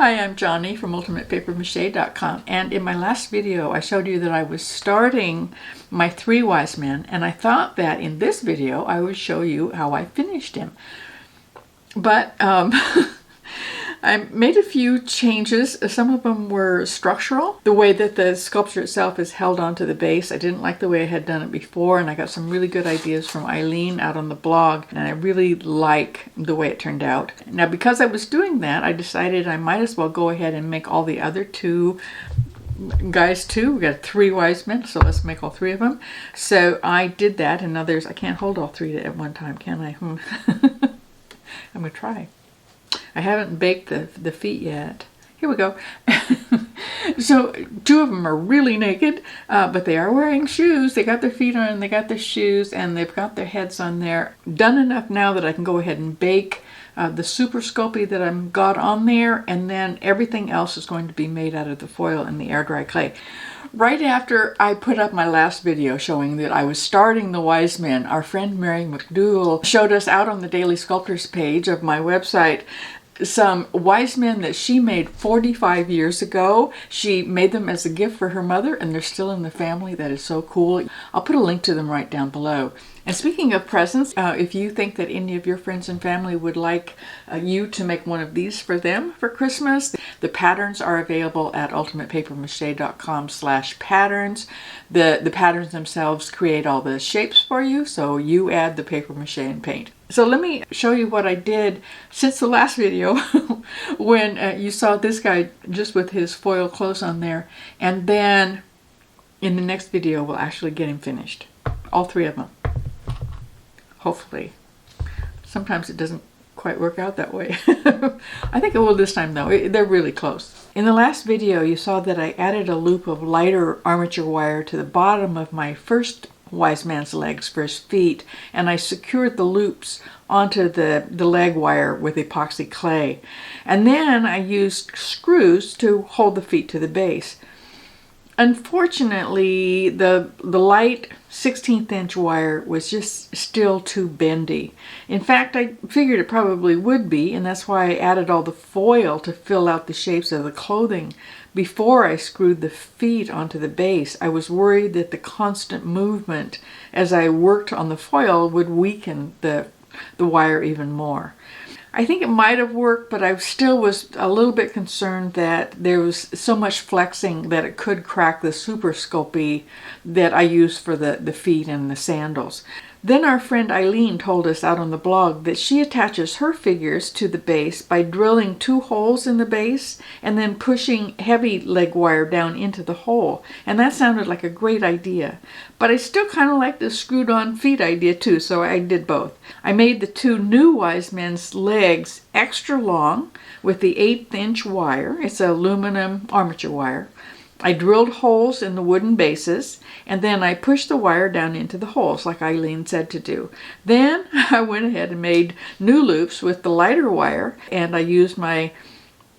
Hi, I'm Johnny from UltimatePaperMache.com, and in my last video I showed you that I was starting my 3 wise men, and I thought that in this video I would show you how I finished him. But I made a few changes. Some of them were structural. The way that the sculpture itself is held onto the base, I didn't like the way I had done it before, and I got some really good ideas from Eileen out on the blog, and I really like the way it turned out. Now, because I was doing that, I decided I might as well go ahead and make all the other 2 guys too. We got 3 wise men, so let's make all 3 of them. So I did that, and now I can't hold all 3 at one time, can I? I'm gonna try. I haven't baked the feet yet. Here we go. So 2 of them are really naked, but they are wearing shoes. They got their feet on, and they got their shoes, and they've got their heads on there. Done enough now that I can go ahead and bake the Super Sculpey that I've got on there, and then everything else is going to be made out of the foil and the air dry clay. Right after I put up my last video showing that I was starting the wise men, our friend Mary McDougall showed us out on the Daily Sculptors page of my website some wise men that she made 45 years ago. She made them as a gift for her mother, and they're still in the family. That is so cool. I'll put a link to them right down below. And speaking of presents, if you think that any of your friends and family would like you to make one of these for them for Christmas, the patterns are available at ultimatepapermache.com/patterns. The patterns themselves create all the shapes for you, so you add the paper mache and paint. So let me show you what I did since the last video when you saw this guy just with his foil clothes on there, and then in the next video we'll actually get him finished. All 3 of them. Hopefully. Sometimes it doesn't quite work out that way. I think it will this time though. They're really close. In the last video you saw that I added a loop of lighter armature wire to the bottom of my first wise man's legs for his feet, and I secured the loops onto the leg wire with epoxy clay. And then I used screws to hold the feet to the base. Unfortunately, the light 16th inch wire was just still too bendy. In fact, I figured it probably would be, and that's why I added all the foil to fill out the shapes of the clothing before I screwed the feet onto the base. I was worried that the constant movement as I worked on the foil would weaken the wire even more. I think it might have worked, but I still was a little bit concerned that there was so much flexing that it could crack the Super Sculpey that I use for the feet and the sandals. Then our friend Eileen told us out on the blog that she attaches her figures to the base by drilling 2 holes in the base and then pushing heavy leg wire down into the hole. And that sounded like a great idea. But I still kind of like the screwed on feet idea too, so I did both. I made the 2 new wise men's legs extra long with the 1/8 inch wire. It's aluminum armature wire. I drilled holes in the wooden bases, and then I pushed the wire down into the holes like Eileen said to do. Then I went ahead and made new loops with the lighter wire, and I used my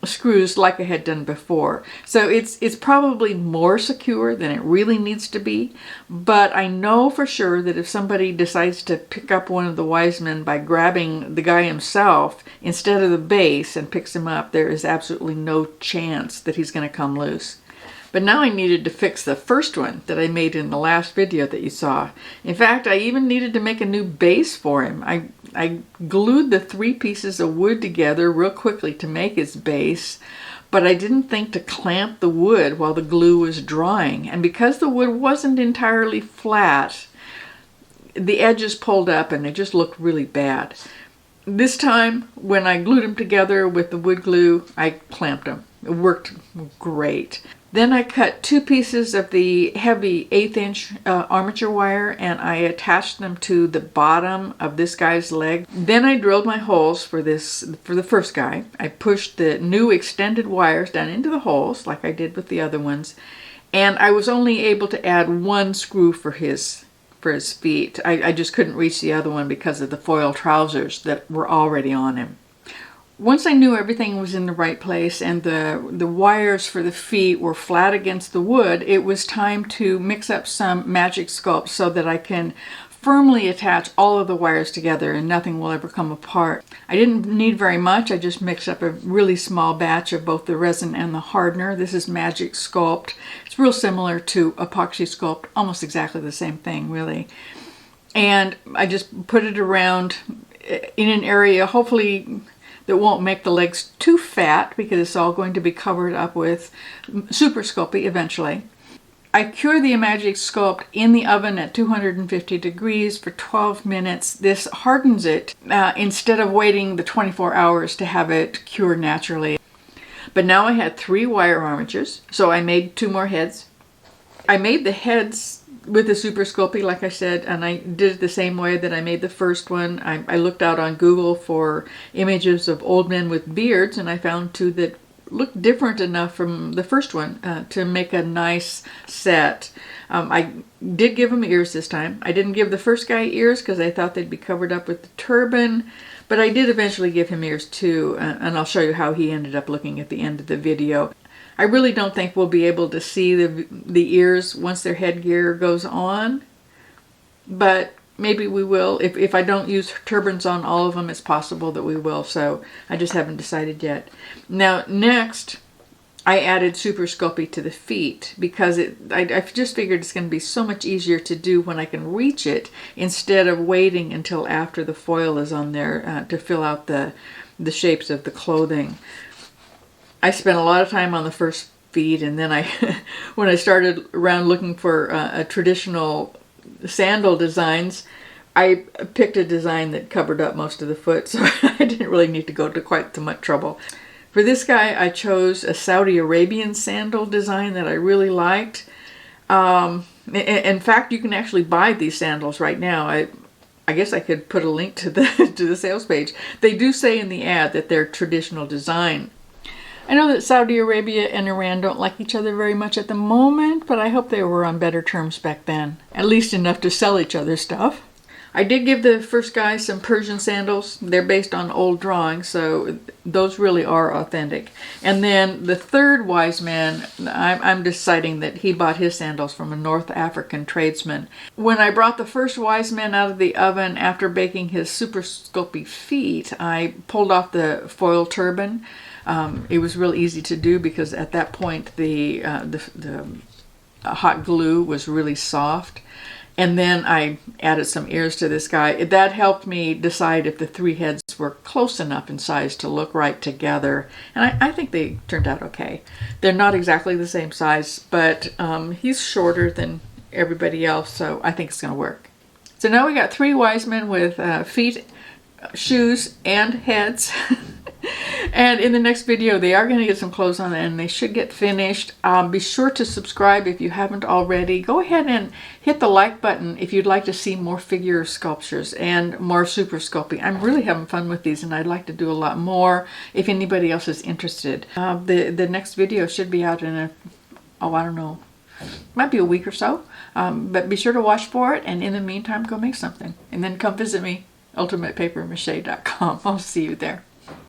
screws like I had done before. So it's probably more secure than it really needs to be, but I know for sure that if somebody decides to pick up one of the wise men by grabbing the guy himself instead of the base and picks him up, there is absolutely no chance that he's going to come loose. But now I needed to fix the first one that I made in the last video that you saw. In fact, I even needed to make a new base for him. I glued the 3 pieces of wood together real quickly to make his base, but I didn't think to clamp the wood while the glue was drying. And because the wood wasn't entirely flat, the edges pulled up and it just looked really bad. This time, when I glued them together with the wood glue, I clamped them. It worked great. Then I cut 2 pieces of the heavy 1/8 inch armature wire, and I attached them to the bottom of this guy's leg. Then I drilled my holes for the first guy. I pushed the new extended wires down into the holes like I did with the other ones, and I was only able to add 1 screw for his feet. I just couldn't reach the other one because of the foil trousers that were already on him. Once I knew everything was in the right place and the wires for the feet were flat against the wood, it was time to mix up some magic sculpts so that I can firmly attach all of the wires together and nothing will ever come apart. I didn't need very much. I just mixed up a really small batch of both the resin and the hardener. This is Magic Sculpt. It's real similar to Epoxy Sculpt, almost exactly the same thing, really. And I just put it around in an area, hopefully, that won't make the legs too fat, because it's all going to be covered up with Super Sculpey eventually. I cure the Magic Sculpt in the oven at 250 degrees for 12 minutes. This hardens it instead of waiting the 24 hours to have it cure naturally. But now I had 3 wire armatures, so I made 2 more heads. I made the heads with the Super Sculpey, like I said, and I did it the same way that I made the first one. I looked out on Google for images of old men with beards, and I found 2 that looked different enough from the first one to make a nice set. I did give him ears this time. I didn't give the first guy ears because I thought they'd be covered up with the turban, but I did eventually give him ears too, and I'll show you how he ended up looking at the end of the video. I really don't think we'll be able to see the ears once their headgear goes on, but maybe we will. If I don't use turbans on all of them, it's possible that we will, so I just haven't decided yet. Now, next, I added Super Sculpey to the feet because I just figured it's going to be so much easier to do when I can reach it instead of waiting until after the foil is on there to fill out the shapes of the clothing. I spent a lot of time on the first feet, and then when I started around looking for a traditional Sandal Designs, I picked a design that covered up most of the foot, so I didn't really need to go to quite so much trouble. For this guy, I chose a Saudi Arabian sandal design that I really liked. In fact, you can actually buy these sandals right now. I guess I could put a link to the sales page. They do say in the ad that they're traditional design. I know that Saudi Arabia and Iran don't like each other very much at the moment, but I hope they were on better terms back then. At least enough to sell each other stuff. I did give the first guy some Persian sandals. They're based on old drawings, so those really are authentic. And then the third wise man, I'm deciding that he bought his sandals from a North African tradesman. When I brought the first wise man out of the oven after baking his Super Sculpey feet, I pulled off the foil turban. It was real easy to do because at that point the hot glue was really soft. And then I added some ears to this guy. That helped me decide if the 3 heads were close enough in size to look right together. And I think they turned out okay. They're not exactly the same size, but he's shorter than everybody else, so I think it's going to work. So now we got 3 wise men with feet, shoes, and heads. And in the next video, they are going to get some clothes on and they should get finished. Be sure to subscribe if you haven't already. Go ahead and hit the like button if you'd like to see more figure sculptures and more Super Sculpey. I'm really having fun with these and I'd like to do a lot more if anybody else is interested. The next video should be out in I don't know, might be a week or so. But be sure to watch for it, and in the meantime, go make something. And then come visit me, ultimatepapermache.com. I'll see you there.